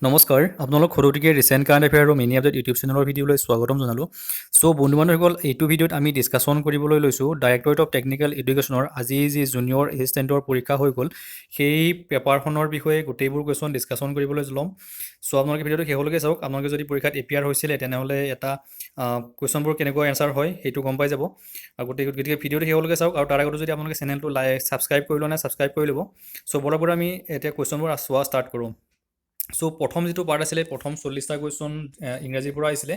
নমস্কাৰ আপোনালোক সৰুটিকে recent current affair আৰু মিনি আপডেট ইউটিউব চেনেলৰ ভিডিঅ'লৈ স্বাগতম জনালোঁ। চ' বন্ধু বান্ধৱীসকল, এইটো ভিডিঅ'ত আমি ডিছকাশ্যন কৰিবলৈ লৈছোঁ ডাইৰেক্টৰেট অফ টেকনিকেল এডুকেশ্যনৰ আজি যি জুনিয়ৰ এছিষ্টেণ্টৰ পৰীক্ষা হৈ গ'ল সেই পেপাৰখনৰ বিষয়ে গোটেইবোৰ কুৱেশ্যন ডিছকাশ্যন কৰিবলৈ ল'ম। চ' আপোনালোকে ভিডিঅ'টো শেষলৈকে চাওক। আপোনালোকে যদি পৰীক্ষাত এপিয়াৰ হৈছিলে তেনেহ'লে এটা কুৱেশ্যনবোৰ কেনেকুৱা এনচাৰ হয় সেইটো গম পাই যাব। আৰু গতিকে ভিডিঅ'টো শেষলৈকে চাওক। আৰু তাৰ আগতে যদি আপোনালোকে চেনেলটো ছাবস্ক্ৰাইব কৰি লোৱা নাই ছাবস্ক্ৰাইব কৰি ল'ব। চ' বৰাবৰ আমি এতিয়া কুৱেশ্যনবোৰ চোৱা ষ্টাৰ্ট কৰোঁ। চ' প্ৰথম যিটো পাৰ্ট আছিলে প্ৰথম 40টা কুৱেশ্যন ইংৰাজীৰ পৰা আহিছিলে।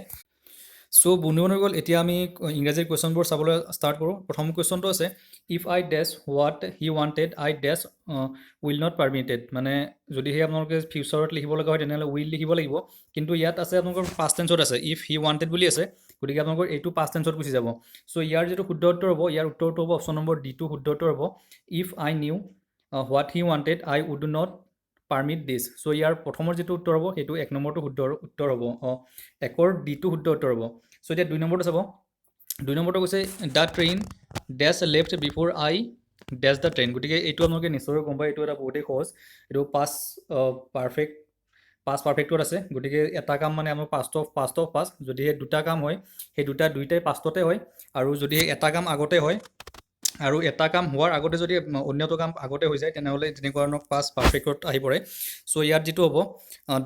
চ' বন্ধু বান্ধৱীসকল, এতিয়া আমি ইংৰাজীৰ কুৱেশ্যনবোৰ চাবলৈ ষ্টাৰ্ট কৰোঁ। প্ৰথম কুৱেশ্যনটো আছে if I dash what he wanted I dash will not permitted. মানে যদিহে আপোনালোকে ফিউচাৰত লিখিব লগা হয় তেনেহ'লে উইল লিখিব লাগিব, কিন্তু ইয়াত আছে আপোনালোকৰ পাষ্ট টেন্সত আছে ইফ হি ৱান্টেড বুলি আছে, গতিকে আপোনালোকৰ এইটো পাষ্ট টেন্সত গুচি যাব। চ' ইয়াৰ যিটো শুদ্ধ উত্তৰ হ'ব, ইয়াৰ উত্তৰটো হ'ব অপশ্যন নম্বৰ ডিটো শুদ্ধ উত্তৰ হ'ব। If I knew what he wanted I would not permit this. So' ইয়াৰ প্ৰথমৰ যিটো উত্তৰ হ'ব সেইটো এক নম্বৰটো শুদ্ধ উত্তৰ হ'ব। একৰ ডিটো শুদ্ধ উত্তৰ হ'ব। চ' এতিয়া 2 নম্বৰটো চাব। 2 নম্বৰটো কৈছে the train dash left before I dash the train. গতিকে এইটো আপোনালোকে নিশ্চয় গম পায়, এইটো এটা বহুতেই সহজ। এইটো পাষ্ট পাৰফেক্টত আছে। গতিকে এটা কাম মানে আমাৰ পাষ্ট অফ পাষ্ট, যদিহে দুটা কাম হয় সেই দুইটাই পাষ্টতে হয়, আৰু যদিহে এটা কাম আগতে হয় আৰু এটা কাম হোৱাৰ আগতে যদি অন্যটো কাম আগতে হৈ যায় তেনেহ'লে তেনেকুৱা ধৰণৰ পাষ্ট পাৰফেক্টত আহি পৰে। চ' ইয়াত যিটো হ'ব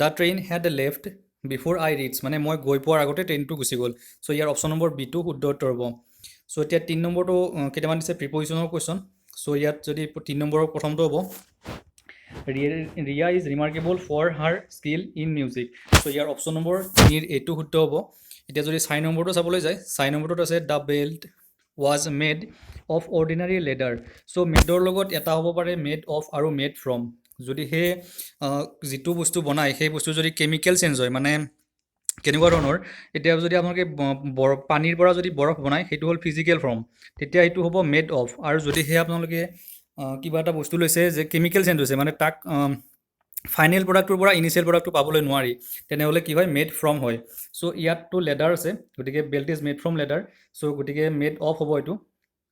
the train head left before আই ৰিটছ, মানে মই গৈ পোৱাৰ আগতে ট্ৰেইনটো গুচি গ'ল। চ' ইয়াৰ অপশ্যন নম্বৰ বিটো শুদ্ধ উত্তৰ হ'ব। চ' এতিয়া 3 নম্বৰটো কেইটামান দিছে প্ৰিপজিশ্যনৰ কুৱেশ্যন। চ' ইয়াত যদি 3 নম্বৰৰ প্ৰথমটো হ'ব Riya is remarkable for her skill in music. So' ইয়াৰ অপশ্যন নম্বৰ 3 এইটো শুদ্ধ হ'ব। এতিয়া যদি 4 নম্বৰটো চাবলৈ যায়, 4 নম্বৰটোত আছে the belt was made of ordinary leather. So' মেডৰ লগত এটা হ'ব পাৰে মেড অফ আৰু মেড ফ্ৰম। যদি সেই যিটো বস্তু বনায় সেই বস্তু যদি কেমিকেল চেঞ্জ হয়, মানে কেনেকুৱা ধৰণৰ, এতিয়া যদি আপোনালোকে পানীৰ পৰা যদি বৰফ বনায় সেইটো হ'ল ফিজিকেল ফৰ্ম, তেতিয়া এইটো হ'ব মেড অফ। আৰু যদিহে আপোনালোকে কিবা এটা বস্তু লৈছে যে কেমিকেল চেঞ্জ হৈছে, মানে তাক ফাইনেল প্ৰডাক্টটোৰ পৰা ইনিচিয়েল প্ৰডাক্টটো পাবলৈ নোৱাৰি, তেনেহ'লে কি হয় মেড ফ্ৰম হয়। চ' ইয়াততো লেডাৰ আছে, গতিকে belt is made from leather. So' গতিকে মেড অফ হ'ব এইটো,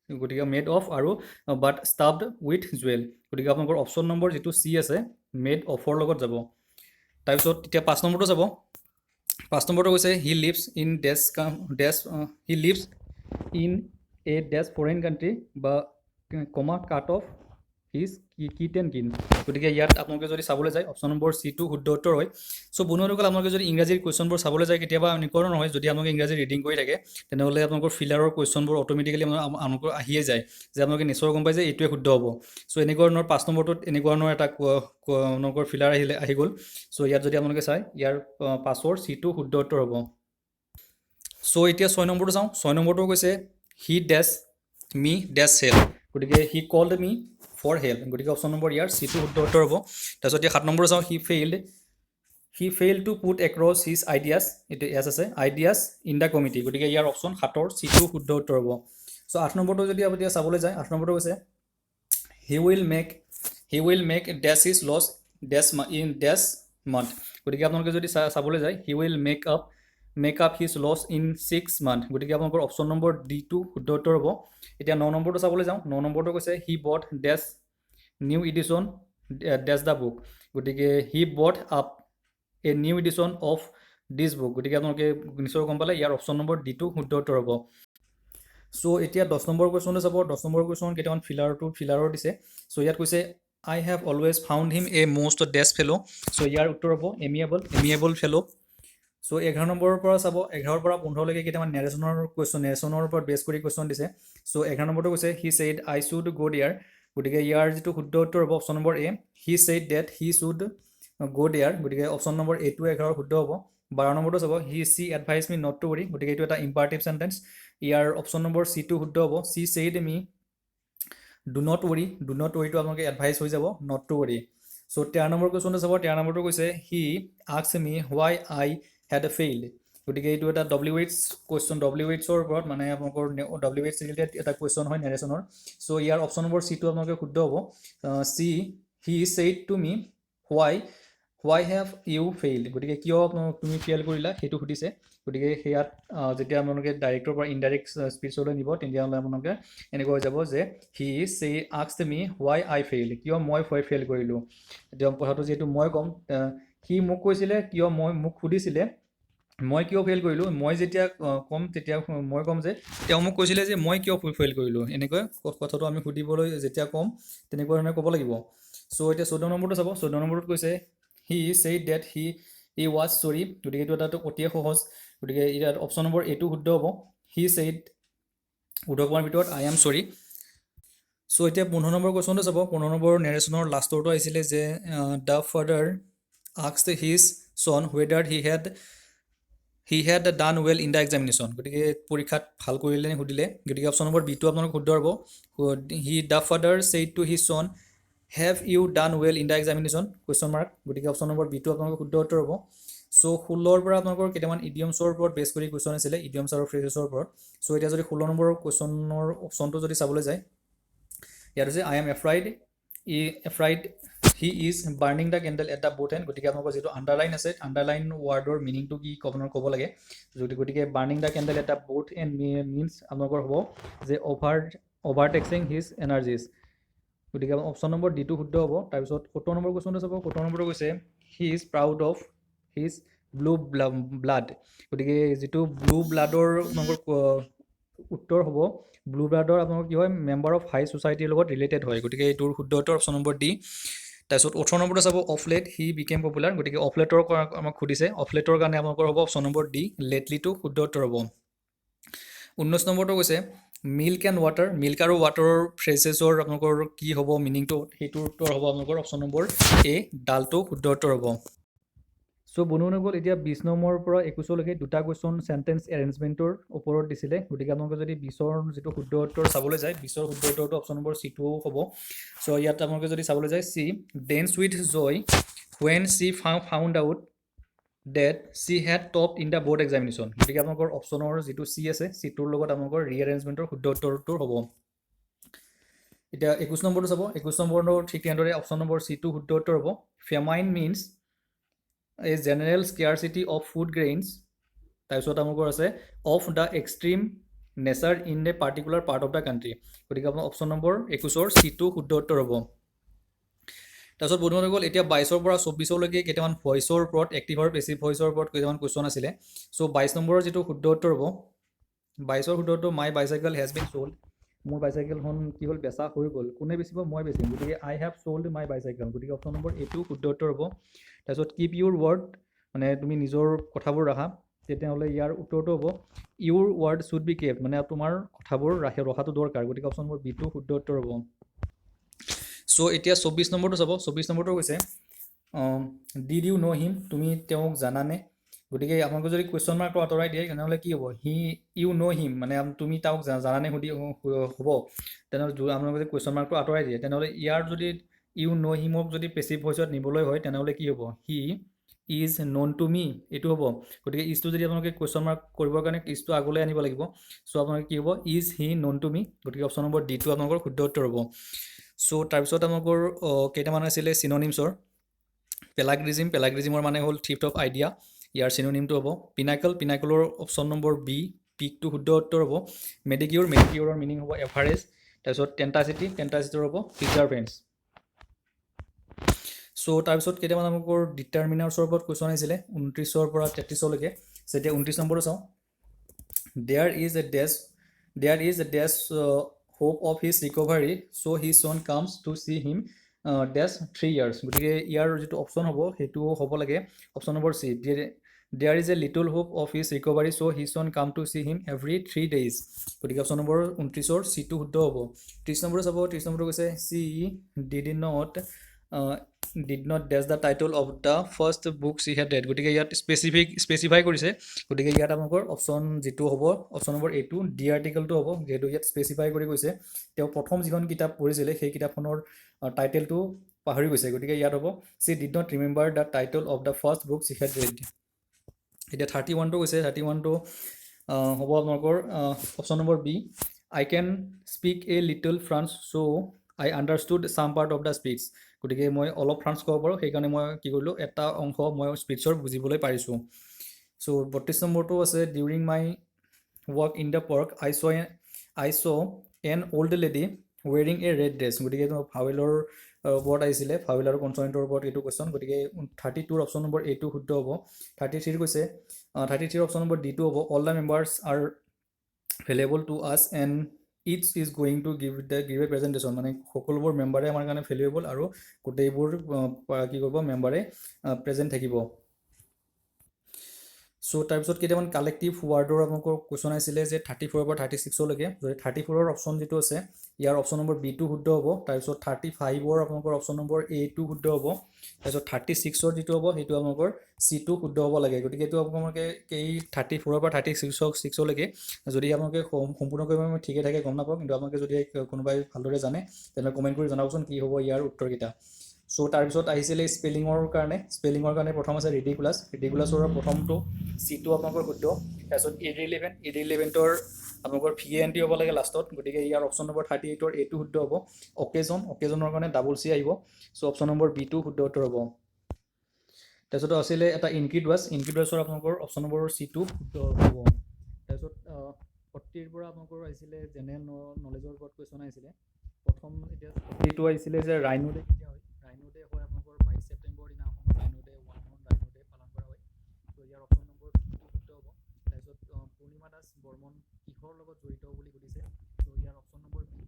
গতিকে মেড অফ আৰু বাট ষ্টাফড উইথ জুৱেল। গতিকে আপোনালোকৰ অপশ্যন নম্বৰ যিটো চি আছে মেড অফৰ লগত যাব। তাৰপিছত এতিয়া 5 নম্বৰটো চাব। 5 নম্বৰটো কৈছে he lives in he lives in a dash foreign country বা cut off his kith and kin. গতিকে ইয়াত আপোনালোকে যদি চাবলৈ যায় অপশ্যন নম্বৰ চিটো শুদ্ধ উত্তৰ হয়। চ' বন্ধুসকল, আপোনালোকে যদি ইংৰাজীৰ কুৱেশ্যনবোৰ চাবলৈ যায় কেতিয়াবা এনেকুৱা নহয়, যদি আপোনালোকে ইংৰাজী ৰিডিং কৰি থাকে তেনেহ'লে আপোনালোকৰ ফিলাৰৰ কুৱেশ্যনবোৰ অট'মেটিকেলি আপোনালোকৰ আহিয়ে যায়, যে আপোনালোকে নিশ্চয় গম পায় যে এইটোৱে শুদ্ধ হ'ব। চ' এনেকুৱা ধৰণৰ 5 নম্বৰটোত এনেকুৱা ধৰণৰ এটা আপোনালোকৰ ফিলাৰ আহি গ'ল। চ' ইয়াত যদি আপোনালোকে চায় ইয়াৰ 5ৰ চিটো শুদ্ধ উত্তৰ হ'ব। চ' এতিয়া 6 নম্বৰটো চাওঁ। 6 নম্বৰটো কৈছে হি ডেছ মি ডেছ হেল্প। গতিকে he called me for help. গতিকে অপশ্যন নম্বৰ ইয়াৰ চিটো শুদ্ধ উত্তৰ হ'ব। তাৰপিছত এতিয়া 7 নম্বৰটো চাওঁ। He failed to put across his ideas, এইটো এছ আছে, আইডিয়াছ ইন দ্য কমিটি। গতিকে ইয়াৰ অপশ্যন 7ৰ চিটো শুদ্ধ উত্তৰ হ'ব। চ' 8 নম্বৰটো যদি আপুনি চাবলৈ যায়, 8 নম্বৰটো কৈছে he will make dash his loss in dash month. গতিকে আপোনালোকে যদি চাবলৈ যায় he will make up his loss in 6 month. গতিকে আপোনালোকৰ অপশ্যন নম্বৰ ডিটো শুদ্ধ উত্তৰ হ'ব। এতিয়া 9 নম্বৰটো চাবলৈ যাওঁ। 9 নম্বৰটো কৈছে he bought dash new edition dash the book. গতিকে he bought up a new edition of this book. গতিকে আপোনালোকে নিশ্চয় গম পালে ইয়াৰ অপশ্যন নম্বৰ ডিটো শুদ্ধ উত্তৰ হ'ব। চ' এতিয়া 10 নম্বৰ কুৱেশ্যনটো চাব। 10 নম্বৰ কুৱেশ্যন কেইটামান ফিলাৰৰ দিছে। চ' ইয়াত কৈছে I have always found him a most dash fellow'. So' ইয়াৰ উত্তৰ হ'ব এমিয়েবল ফেল'। চ' 11 নম্বৰৰ পৰা চাব। 11ৰ পৰা 15লৈকে কেইটামান নেৰেশ্যনৰ ওপৰত বেছ কৰি কুৱেশ্যন দিছে। চ' 11 নম্বৰটো কৈছে he said I should go' there. গতিকে ইয়াৰ যিটো শুদ্ধ উত্তৰ হ'ব option number A, he said that he should go' there. গতিকে অপশ্যন নম্বৰ এটো 11 শুদ্ধ হ'ব। 12 নম্বৰটো চাব he advise me not to worry. গতিকে এইটো এটা ইম্পাৰেটিভ চেণ্টেন্স। ইয়াৰ অপশ্যন নম্বৰ চিটো শুদ্ধ হ'ব। She said me do not ৱৰিটো আপোনালোকে এডভাইচ হৈ যাব নট টু ৱৰি। চ' 13 নম্বৰ কুৱেশ্যনটো চাব। 13 নম্বৰটো কৈছে he asked me why I had failed. গতিকে এইটো এটা WH কুৱেশ্যন, WHৰ ওপৰত, মানে আপোনালোকৰ WH ৰিলেটেড এটা কুৱেশ্যন হয় নেৰেশ্যনৰ। চ' ইয়াৰ অপশ্যন নম্বৰ চিটো আপোনালোকে শুদ্ধ হ'ব। He said to me why have you failed. গতিকে কিয় তুমি ফেইল কৰিলা সেইটো সুধিছে। গতিকে সেয়াত যেতিয়া আপোনালোকে ডাইৰেক্টৰ পৰা ইনডাইৰেক্ট স্পীচলৈ নিব তেতিয়াহ'লে আপোনালোকে এনেকুৱা হৈ যাব যে হি asked me why I field, কিয় মই ফেইল কৰিলোঁ। এতিয়া কথাটো যিহেতু মই ক'ম সি মোক কৈছিলে কিয় মোক সুধিছিলে মই কিয় ফেইল কৰিলোঁ। মই যেতিয়া ক'ম তেতিয়া মই ক'ম যে তেওঁ মোক কৈছিলে যে মই কিয় ফেইল কৰিলোঁ। এনেকৈ কথাটো আমি সুধিবলৈ যেতিয়া ক'ম তেনেকুৱা ধৰণে ক'ব লাগিব। চ' এতিয়া 14 নম্বৰটো চাব। 14 নম্বৰত কৈছে he said that he was চৰি। গতিকে এইটো এটা অতিয়ে সহজ। গতিকে ইয়াত অপশ্যন নম্বৰ এইটো শুদ্ধ হ'ব। হি ছেইড শুদ্ধ পোৱাৰ ভিতৰত আই এম চৰি। চ' এতিয়া 15 নম্বৰ কুৱেশ্যনটো চাব। 15 নম্বৰ নেৰেশ্যনৰ লাষ্টৰটো আহিছিলে যে দ্য ফাদাৰ আস্কড হিজ চন weather he had done well in the examination. গতিকে পৰীক্ষাত ভাল কৰিলে নে সুধিলে। গতিকে অপশ্যন নম্বৰ বিটো আপোনালোক শুদ্ধ হ'ব। The father said to his son have you done well in the examination question mark. গতিকে অপশ্যন নম্বৰ বিটো আপোনালোকৰ শুদ্ধ উত্তৰ হ'ব। চ' 16ৰ পৰা আপোনালোকৰ কেইটামান ইডিয়মছৰ ওপৰত বেছ কৰি কুৱেশ্যন আছিলে, ইডিয়মছ আৰু ফ্ৰেজেছৰ ওপৰত। চ' এতিয়া যদি 16 নম্বৰৰ কুৱেশ্যনৰ অপশ্যনটো যদি চাবলৈ যায়, ইয়াত হৈছে I am afraid he is burning the candle at the both end. গতিকে আপোনালোকৰ যিটো আণ্ডাৰলাইন আছে, আণ্ডাৰলাইন ৱাৰ্ডৰ মিনিংটো কি আপোনালোকে ক'ব লাগে। গতিকে burning the candle at the both and means আপোনালোকৰ হ'ব যে অভাৰটেক্সিং হিজ এনাৰ্জিজ। গতিকে অপশ্যন নম্বৰ ডিটো শুদ্ধ হ'ব। তাৰপিছত 17 নম্বৰ কুৱেশ্যনটো চাব। 17 নম্বৰটো কৈছে he is proud of his blue blood. গতিকে যিটো ব্লু ব্লাডৰ আপোনালোকৰ উত্তৰ হ'ব ব্লু ব্লাডৰ আপোনালোকৰ কি হয়, মেম্বাৰ অফ হাই ছ'চাইটিৰ লগত ৰিলেটেড হয়। গতিকে এইটোৰ শুদ্ধ উত্তৰ অপশ্যন নম্বৰ ডি। তাৰপিছত 18 নম্বৰটো চাব of late he became popular. গতিকে অফলেটৰ আমাক সুধিছে, অফলেটৰ কাৰণে আপোনালোকৰ হ'ব অপশ্যন নম্বৰ ডি লেটলিটো শুদ্ধ উত্তৰ হ'ব। 19 নম্বৰটো কৈছে মিল্ক এণ্ড ৱাটাৰ। মিল্ক আৰু ৱাটাৰৰ ফ্ৰেজেছৰ আপোনালোকৰ কি হ'ব মিনিংটো, সেইটোৰ উত্তৰ হ'ব আপোনালোকৰ অপশ্যন নম্বৰ এ ডালটো শুদ্ধ উত্তৰ হ'ব। চ' বনোৱা হৈ গ'ল। এতিয়া 20 নম্বৰৰ পৰা 21লৈকে দুটা কুৱেশ্যন চেণ্টেন্স এৰেঞ্জমেণ্টৰ ওপৰত দিছিলে। গতিকে আপোনালোকে যদি 20ৰ যিটো শুদ্ধ উত্তৰ চাবলৈ যায়, 20ৰ শুদ্ধ উত্তৰটো অপশ্যন নম্বৰ চিটোও হ'ব। চ' ইয়াত আপোনালোকে যদি চাবলৈ যায় she danced with joy when she found out that she had top in the board examination. গতিকে আপোনালোকৰ অপশ্যনৰ যিটো চি আছে, চিটোৰ লগত আপোনালোকৰ ৰিএৰেঞ্জমেণ্টৰ শুদ্ধ উত্তৰটো হ'ব। এতিয়া 21 নম্বৰটো চাব। 21 নম্বৰটো ঠিক তেনেদৰে অপশ্যন নম্বৰ চিটো শুদ্ধ উত্তৰ হ'ব। Famine means a general scarcity of food grains. তাৰপিছত আপোনালোকৰ আছে of the extreme nature in a particular part of the country. গতিকে আপোনাৰ অপশ্যন নম্বৰ 21ৰ চিটো শুদ্ধ উত্তৰ হ'ব। তাৰপিছত বনোৱা হৈ গ'ল। এতিয়া 22ৰ পৰা 24লৈকে কেইটামান ভইচৰ ওপৰত, এক্টিভ আৰু পেছিভ ভইচৰ ওপৰত কেইটামান কুৱেশ্যন আছিলে। চ' 22 নম্বৰৰ যিটো শুদ্ধ উত্তৰ হ'ব, 22ৰ শুদ্ধ উত্তৰ মাই বাইচাইকেল হেজ বিন চ'ল্ড। মোৰ বাইচাইকেলখন কি হ'ল, বেচা হৈ গ'ল। কোনে বেচিব, মই বেচিম। গতিকে আই হেভ চ'ল্ড মাই বাইচাইকেল। গতিকে অপশ্যন নম্বৰ এইটো শুদ্ধ উত্তৰ হ'ব। তাৰপিছত কিপ ইউৰ ৱৰ্ড, মানে তুমি নিজৰ কথাবোৰ ৰাখা, তেতিয়াহ'লে ইয়াৰ উত্তৰটো হ'ব ইউৰ ৱৰ্ড শুড বি কেপ্ট, মানে তোমাৰ কথাবোৰ ৰখাটো দৰকাৰ। গতিকে অপশ্যন নম্বৰ বিটো শুদ্ধ উত্তৰ হ'ব। চ' এতিয়া 24 নম্বৰটো চাব। 24 নম্বৰটো কৈছে ডিড ইউ ন' হিম, তুমি তেওঁক জানানে। গতিকে আপোনালোকে যদি কুৱেশ্যন মাৰ্কটো আঁতৰাই দিয়ে তেনেহ'লে কি হ'ব, ইউ ন' হিম, মানে তুমি তেওঁক জানানে সুধি হ'ব। তেনেহ'লে আপোনালোকে যদি কুৱেশ্যন মাৰ্কটো আঁতৰাই দিয়ে তেনেহ'লে ইয়াৰ যদি ইউ ন' হিমক যদি পেছিভ ভইচত নিবলৈ হয় তেনেহ'লে কি হ'ব, হি ইজ ন'ন টু মি, এইটো হ'ব। গতিকে ইজটো যদি আপোনালোকে কুৱেশ্যন মাৰ্ক কৰিবৰ কাৰণে ইজটো আগলৈ আনিব লাগিব। চ' আপোনালোকে কি হ'ব, is he known to me. গতিকে অপশ্যন নম্বৰ ডিটো আপোনালোকৰ শুদ্ধ উত্তৰ হ'ব। চ' তাৰপিছত আপোনালোকৰ কেইটামান আছিলে চিননিমছৰ। পেলাগ্ৰিজিমৰ মানে হ'ল থ্ৰিফ্ট অফ আইডিয়া, ইয়াৰ চিননিমটো হ'ব পিনাকলৰ অপশ্যন নম্বৰ বি পিকটো শুদ্ধ উত্তৰ হ'ব। মেডিকিউৰৰ মিনিং হ'ব এভাৰেজ। তাৰপিছত টেণ্টাচিটিৰ হ'ব প্ৰিজাৰ্ভেন্স। চ' তাৰপিছত কেইটামান আপোনালোকৰ ডিটাৰমিনাৰ্ছৰ ওপৰত কুৱেশ্যন আহিছিলে 29ৰ পৰা 33লৈকে। যেতিয়া 29 নম্বৰটো চাওঁ, there is a dash hope of his recovery so' his son comes to see him dash 3 years। গতিকে ইয়াৰ যিটো অপশ্যন হ'ব সেইটো হ'ব লাগে option number C there is a little hope of his recovery so' his son come to see him every 3 days। গতিকে option number 29ৰ চিটো শুদ্ধ হ'ব। 30 নম্বৰ চাব। 30 নম্বৰটো কৈছে she did not dash the title of the first book she had read. গতিকে ইয়াত স্পেচিফাই কৰিছে। গতিকে ইয়াত আপোনালোকৰ অপশ্যন যিটো হ'ব অপশ্যন নম্বৰ এইটো ডি আৰ্টিকেলটো হ'ব, যিহেতু ইয়াত স্পেচিফাই কৰি কৈছে তেওঁ প্ৰথম যিখন কিতাপ পঢ়িছিলে সেই কিতাপখনৰ টাইটেলটো পাহৰি গৈছে। গতিকে ইয়াত হ'ব she did not remember the title of the first book she had read. এতিয়া 31টো কৈছে, 31টো হ'ব আপোনালোকৰ option number B I can speak a little France so' I understood some part of the speech. গতিকে মই অলপ ফ্ৰান্স ক'ব পাৰোঁ, সেইকাৰণে মই কি কৰিলোঁ, এটা অংশ মই স্পীচৰ বুজিবলৈ পাৰিছোঁ। চ' 32 নম্বৰটো আছে during my walk in the park I so' N old lady wearing A red dress. গতিকে ভাৱেলৰ ওপৰত আহিছিলে ভাৱেল আৰু কনচনেণ্টৰ ওপৰত এইটো কুৱেশ্যন গতিকে 32ৰ অপশ্যন নম্বৰ এটো শুদ্ধ হ'ব 33 কৈছে 33ৰ অপশ্যন নম্বৰ ডিটো হ'ব all the members are valuable to us and its is going to give a presentation মানে সকলোবোৰ মেম্বাৰে আমাৰ কাৰণে ভেলুৱেবল আৰু গোটেইবোৰ কি কৰিব মেম্বাৰে প্ৰেজেণ্ট থাকিব চ' তাৰপিছত কেইটামান কালেক্টিভ ৱাৰ্ডৰ আপোনালোকৰ কুৱেশ্যন আছিলে যে 34ৰ পৰা 36লৈকে যদি 34ৰ অপশ্যন যিটো আছে ইয়াৰ অপশ্যন নম্বৰ বিটো শুদ্ধ হ'ব তাৰপিছত 35ৰ আপোনালোকৰ অপশ্যন নম্বৰ এটো শুদ্ধ হ'ব তাৰপিছত 36ৰ যিটো হ'ব সেইটো আপোনালোকৰ চিটো শুদ্ধ হ'ব লাগে গতিকে এইটো আপোনালোকে এই 34ৰ পৰা 36লৈকে যদি আপোনালোকে সম্পূৰ্ণকৈ মই ঠিকে থাকে গম নাপাওঁ কিন্তু আপোনালোকে যদি কোনোবাই ভালদৰে জানে তেনেহ'লে কমেণ্ট কৰি জনাবচোন কি হ'ব ইয়াৰ উত্তৰকেইটা চ' তাৰপিছত আহিছিলে স্পেলিঙৰ কাৰণে প্ৰথম আছে ৰিডিকুলাছৰ প্ৰথমটো চিটো আপোনালোকৰ শুদ্ধ তাৰপিছত ইৰিলিভেণ্টৰ আপোনালোকৰ VANT হ'ব লাগে লাষ্টত গতিকে ইয়াৰ অপশ্যন নম্বৰ 38ৰ এটো শুদ্ধ হ'ব অকেজনৰ কাৰণে ডাবল চি আহিব চ' অপশ্যন নম্বৰ বিটো শুদ্ধ উত্তৰ হ'ব তাৰপিছত আছিলে এটা ইনক্ৰিডুৱাছৰ আপোনালোকৰ অপশ্যন নম্বৰ চিটো শুদ্ধ হ'ব তাৰপিছত 40ৰ পৰা আপোনালোকৰ আহিছিলে জেনেৰেল নলেজৰ ওপৰত কুৱেশ্যন আহিছিলে প্ৰথম এতিয়া 40টো আহিছিলে যে ৰাইনো ডে কেতিয়া হয় ৰাইনো ডে হয় আপোনালোকৰ 22 ছেপ্টেম্বৰ দিনা অসমত ৰাইনো ডে ৰাইনো ডে পালন কৰা হয় ত' ইয়াৰ অপশ্যন নম্বৰ বিটো শুদ্ধ হ'ব তাৰপিছত পূৰ্ণিমা দাস বৰ্মন কিহৰ লগত জড়িত বুলি সুধিছে ত' ইয়াৰ option number B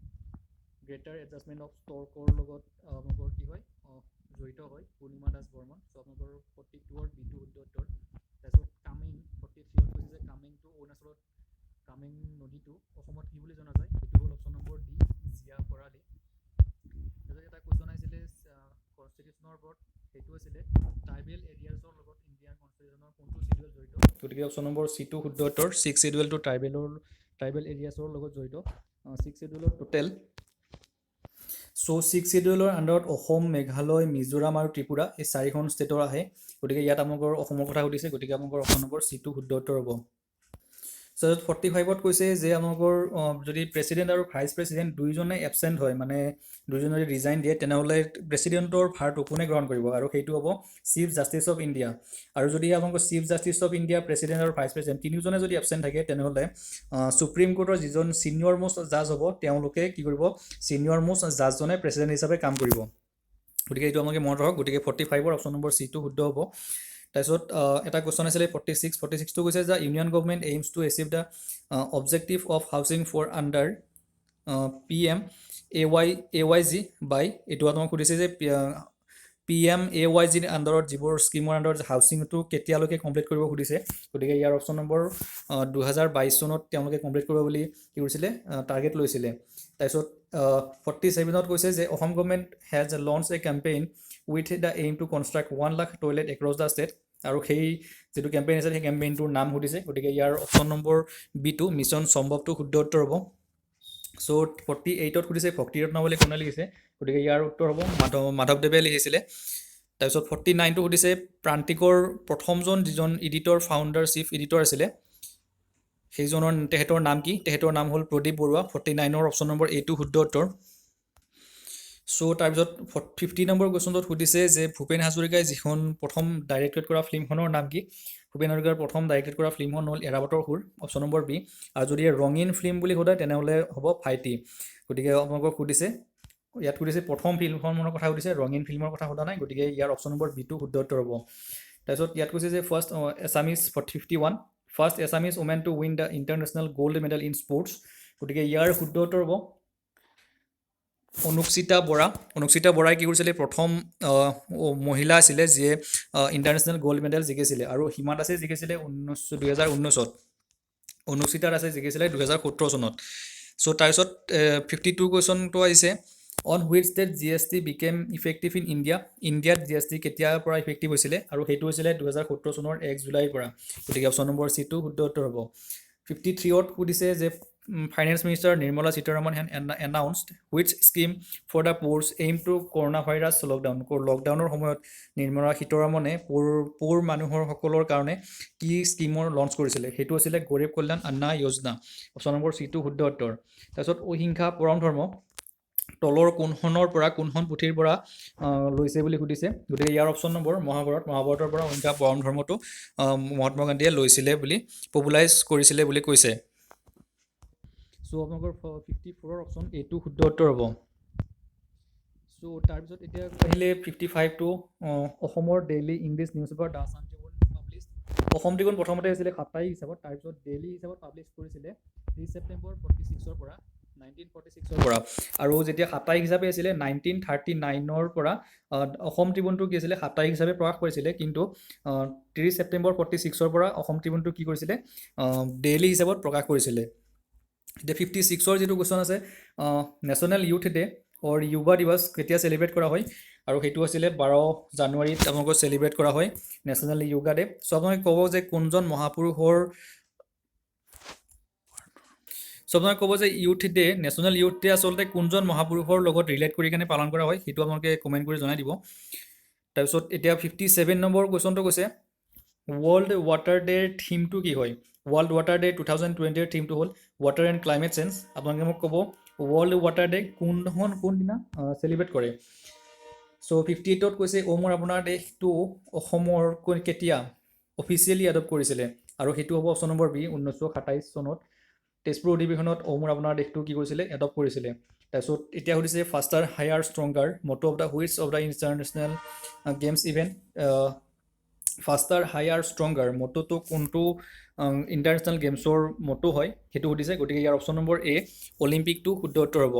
greater adjustment of ষ্টৰ্কৰ লগত আপোনালোকৰ কি হয় জড়িত হয় পূৰ্ণিমা দাস বৰ্মন চ' আপোনালোকৰ 42ৰ বিটো শুদ্ধ উত্তৰ তাৰপিছত কামেং 43ত কৈছে যে কামেংটো অৰুণাচলত কামেং নদীটো অসমত কি বুলি জনা যায় এইটো হ'ল অপশ্যন নম্বৰ ডি জিয়া বৰালি তাৰপিছত এটা কুৱেশ্যন আহিছিলে কনষ্টিটিউশ্যনৰ ওপৰত সেইটো আছিলে ট্ৰাইবেল এৰিয়াজৰ লগত ইণ্ডিয়ান কনষ্টিটিউশ্যনৰ কোনটো চিডিউল জড়িত গতিকে অপশ্যন নম্বৰ চিটো শুদ্ধ উত্তৰ 6 চিডিউলটো ট্ৰাইবেল এৰিয়াজৰ লগত জড়িত 6 চিডিউলৰ টোটেল চ' 6 চিডিউলৰ আণ্ডাৰত অসম মেঘালয় মিজোৰাম আৰু ত্ৰিপুৰা এই 4খন ষ্টেটৰ আহে গতিকে ইয়াত আপোনালোকৰ অসমৰ কথা সুধিছে গতিকে আপোনালোকৰ অপশ্যন নম্বৰ চিটো শুদ্ধ উত্তৰ হ'ব চ' 45ত কৈছে যে আপোনালোকৰ যদি প্ৰেচিডেণ্ট আৰু ভাইচ প্ৰেচিডেণ্ট দুইজনে এবচেণ্ট হয় মানে দুইজনে যদি ৰিজাইন দিয়ে তেনেহ'লে প্ৰেচিডেণ্টৰ ভাৰটো কোনে গ্ৰহণ কৰিব আৰু সেইটো হ'ব চিফ জাষ্টিছ অফ ইণ্ডিয়া আৰু যদি আপোনালোকৰ chief justice of India president আৰু ভাইচ প্ৰেচিডেণ্ট তিনিওজনে যদি এবচেণ্ট থাকে তেনেহ'লে সুপ্ৰিম কোৰ্টৰ যিজন ছিনিয়ৰ মোষ্ট জাজ হ'ব তেওঁলোকে কি কৰিব ছিনিয়ৰ মোষ্ট জাজজনে প্ৰেচিডেণ্ট হিচাপে কাম কৰিব গতিকে এইটো আপোনালোকে মনত ৰাখক গতিকে 45ৰ অপশ্যন নম্বৰ চিটো শুদ্ধ হ'ব তাৰপিছত এটা কুৱেশ্যন আছিলে 46টো কৈছে যে union government aims to achieve the objective of housing for under PMAYG by এইটো আপোনাক সুধিছে যে PMAYG আণ্ডাৰত যিবোৰ স্কিমৰ আণ্ডাৰত হাউচিংটো কেতিয়ালৈকে কমপ্লিট কৰিব সুধিছে গতিকে ইয়াৰ অপশ্যন নম্বৰ 2022 চনত তেওঁলোকে কমপ্লিট কৰিব বুলি কি কৰিছিলে টাৰ্গেট লৈছিলে তাৰপিছত 47ত কৈছে যে Assam government has launch A campaign with the aim to construct 1 lakh toilet across the state আৰু সেই যিটো কেম্পেইন আছে সেই কেম্পেইনটোৰ নাম সুধিছে গতিকে ইয়াৰ অপশ্যন নম্বৰ বিটো মিছন সম্ভৱটো শুদ্ধ উত্তৰ হ'ব চ' 48ত সুধিছে ভক্তিৰত্ন বুলি কোনে লিখিছে গতিকে ইয়াৰ উত্তৰ হ'ব মাধৱদেৱে লিখিছিলে তাৰপিছত 49টো সুধিছে প্ৰান্তিকৰ প্ৰথমজন যিজন এডিটৰ ফাউণ্ডাৰ চিফ এডিটৰ আছিলে সেইজনৰ তেখেতৰ নাম কি তেখেতৰ নাম হ'ল প্ৰদীপ বৰুৱা 49ৰ অপশ্যন নম্বৰ এটো শুদ্ধ উত্তৰ চ' তাৰপিছত 50 নম্বৰ কুৱেশ্যনটোত সুধিছে যে ভূপেন হাজৰিকাই যিখন প্ৰথম ডাইৰেক্টেড কৰা ফিল্মখনৰ নাম কি ভূপেন হাজৰিকাৰ প্ৰথম ডাইৰেক্টেড কৰা ফিল্মখন হ'ল এৰাবতৰ সুৰ অপশ্যন নম্বৰ বি আৰু যদি ৰঙীন ফিল্ম বুলি সোধে তেনেহ'লে হ'ব ভাইটি গতিকে আপোনালোকক সুধিছে ইয়াত সুধিছে প্ৰথম ফিল্মখনৰ কথা সুধিছে ৰঙীন ফিল্মৰ কথা সোধা নাই গতিকে ইয়াৰ অপশ্যন নম্বৰ বিটো শুদ্ধ উত্তৰ হ'ব তাৰপিছত ইয়াত কৈছে যে first Assamese 51 first Assamese women to win the international gold medal in sports গতিকে ইয়াৰ শুদ্ধ উত্তৰ হ'ব অনুক্ষিতা বৰাই কি কৰিছিলে প্ৰথম মহিলা আছিলে যিয়ে ইণ্টাৰনেশ্যনেল গ'ল্ড মেডেল জিকিছিলে আৰু হিমা দাসে জিকিছিলে 2019ত অনুক্ষিতা দাসে জিকিছিলে 2017 চনত চ' তাৰপিছত 52 কুৱেশ্যনটো আহিছে on which date GST became effective in ইণ্ডিয়াত GST কেতিয়াৰ পৰা ইফেক্টিভ হৈছিলে আৰু সেইটো হৈছিলে 2017 চনৰ 1 জুলাইৰ পৰা গতিকে অপশ্যন নম্বৰ চিটো শুদ্ধ উত্তৰ হ'ব 53ত সুধিছে যে finance minister Nirmala Sitharaman announced which scheme for the poors aim to coronavirus লকডাউনৰ সময়ত নিৰ্মলা সীতাৰমণে প'ৰ মানুহৰ সকলৰ কাৰণে কি স্কিমৰ লঞ্চ কৰিছিলে সেইটো আছিলে গৰীব কল্যাণ অন্ন যোজনা অপশ্যন নম্বৰ চিটো শুদ্ধ উত্তৰ তাৰপিছত অহিংসা পৰম ধৰ্ম তলৰ কোনখন পুথিৰ পৰা লৈছে বুলি সুধিছে গতিকে ইয়াৰ অপশ্যন নম্বৰ মহাভাৰতৰ পৰা অহিংসা পৰম ধৰ্মটো মহাত্মা গান্ধীয়ে লৈছিলে বুলি পপুলাৰাইজ কৰিছিলে বুলি কৈছে চ' আপোনালোকৰ 54ৰ অপশ্যন এইটো শুদ্ধ উত্তৰ হ'ব চ' তাৰপিছত এতিয়া আহিলে 55টো অসমৰ daily English news paper the Assam Tribune publish. Assam Tribune প্ৰথমতে আছিলে সাপ্তাহিক হিচাপত, তাৰপিছত ডেইলি হিচাপত পাব্লিছ কৰিছিলে 3 ছেপ্টেম্বৰ 46ৰ পৰা 1946ৰ পৰা, আৰু যেতিয়া সাপ্তাহিক হিচাপে আছিলে 1939ৰ পৰা অসম ট্ৰিবিউনটো কি আছিলে সাপ্তাহিক হিচাপে প্ৰকাশ কৰিছিলে, কিন্তু 30 ছেপ্টেম্বৰ 46ৰ পৰা অসম ট্ৰিবিউনটো কি কৰিছিলে ডেইলি হিচাপত প্ৰকাশ কৰিছিলে। এতিয়া 56ৰ যিটো কুৱেশ্যন আছে নেশ্যনেল ইউথ ডে অৰ যুৱা দিৱস কেতিয়া চেলিব্ৰেট কৰা হয়, আৰু সেইটো আছিলে 12 জানুৱাৰীত আপোনালোকৰ চেলিব্ৰেট কৰা হয় নেশ্যনেল য়োগা ডে। চ' আপোনালোকে ক'ব যে কোনজন মহাপুৰুষৰ youth day national youth day আচলতে কোনজন মহাপুৰুষৰ লগত ৰিলেট কৰি কেনে পালন কৰা হয় সেইটো আপোনালোকে কমেণ্ট কৰি জনাই দিব। তাৰপিছত এতিয়া 57 নম্বৰ কুৱেশ্যনটো কৈছে ৱৰ্ল্ড ৱাটাৰ ডেৰ থিমটো কি হয়। ৱৰ্ল্ড ৱাটাৰ ডে 2020ৰ থিমটো হ'ল ৱাটাৰ এণ্ড ক্লাইমেট চেঞ্জ। আপোনালোকে মোক ক'ব ৱৰ্ল্ড ৱাটাৰ ডে কোনদিনা চেলিব্ৰেট কৰে। চ' 58ত কৈছে মোৰ আপোনাৰ দেশটো অসমৰ কেতিয়া অফিচিয়েলি এডপ্ট কৰিছিলে, আৰু সেইটো হ'ব অপশ্যন নম্বৰ বি 1927 চনত তেজপুৰ অধিৱেশনত মোৰ আপোনাৰ দেশটো কি কৰিছিলে এডপ্ট কৰিছিলে। তাৰপিছত এতিয়া সুধিছে faster higher stronger motto of the which of the international games event. Faster higher stronger মটোটো কোনটো ইণ্টাৰনেশ্যনেল গেমছৰ মটো হয় সেইটো সুধিছে, গতিকে ইয়াৰ অপশ্যন নম্বৰ এ অলিম্পিকটো শুদ্ধ উত্তৰ হ'ব।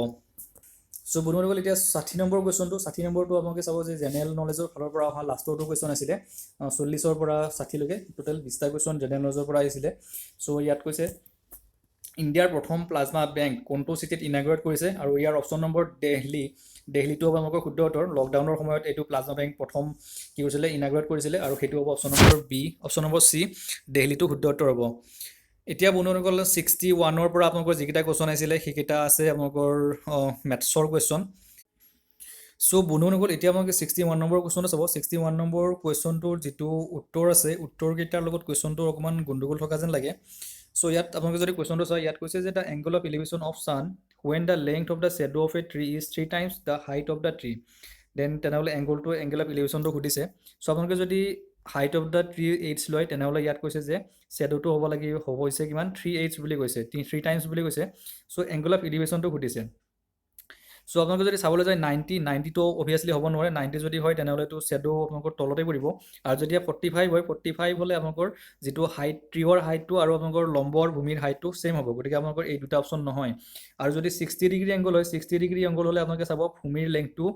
চ' বন্ধুসকল এতিয়া 60 নম্বৰ কুৱেশ্যনটো, 60 নম্বৰটো আপোনালোকে চাব যে জেনেৰেল নলেজৰ ফালৰ পৰা অহা লাষ্টৰটো কুৱেশ্যন আছিলে 40ৰ পৰা 60লৈকে টোটেল 20টা কুৱেশ্যন জেনেৰেল নলেজৰ পৰা আহিছিলে। চ' ইয়াত কৈছে ইণ্ডিয়াৰ প্ৰথম প্লাজমা বেংক কোনটো চিটিত ইনাগ্ৰেট কৰিছে, আৰু ইয়াৰ অপশ্যন নম্বৰ দেলহিটো হ'ব আপোনালোকৰ শুদ্ধ উত্তৰ। লকডাউনৰ সময়ত এইটো প্লাজমা বেংক প্ৰথম কি কৰিছিলে ইনাগ্ৰেট কৰিছিলে, আৰু সেইটো হ'ব option number B option number C দেলহিটো শুদ্ধ উত্তৰ হ'ব। এতিয়া বন্ধুসকল 61ৰ পৰা আপোনালোকৰ যিকেইটা কুৱেশ্যন আহিছিলে সেইকেইটা আছে আপোনালোকৰ মেথছৰ কুৱেশ্যন। চ' বন্ধুসকল এতিয়া আপোনালোকে 61 নম্বৰ কুৱেশ্যনটো চাব। 61 নম্বৰ কুৱেশ্যনটোৰ যিটো উত্তৰ আছে উত্তৰকেইটাৰ লগত কুৱেশ্যনটোৰ অকণমান গণ্ডগোল থকা যেন লাগে। চ' ইয়াত আপোনালোকে যদি কুৱেশ্যনটো চায় ইয়াত কৈছে যে the angle of elevation of sun when the length of the shadow of a tree is 3 times the height of the tree, then তেনেহ'লে এংগল অফ ইলিভেশ্যনটো সুধিছে। চ' আপোনালোকে যদি height of the tree H লয় তেনেহ'লে ইয়াত কৈছে যে শ্বেডোটো হ'ব হৈছে কিমান 3h বুলি কৈছে, 3 টাইমছ বুলি কৈছে। চ' এংগল অফ ইলিভেশ্যনটো সুধিছে। চ' আপোনালোকে যদি চাবলৈ যায় 90টো অভিয়াছলি হ'ব নোৱাৰে, 90 যদি হয় তেনেহ'লেতো শ্বেডো আপোনালোকৰ তলতে পৰিব, আৰু যেতিয়া 45 হয় 45 হ'লে আপোনালোকৰ যিটো হাইট ট্ৰীৰ হাইটটো আৰু আপোনালোকৰ লম্বৰ ভূমিৰ হাইটটো ছেইম হ'ব, গতিকে আপোনালোকৰ এই দুটা অপশ্যন নহয়। আৰু যদি 60 ডিগ্ৰী এংগল হয় 60 ডিগ্ৰী এংগল হ'লে আপোনালোকে চাব ভূমিৰ লেংথটো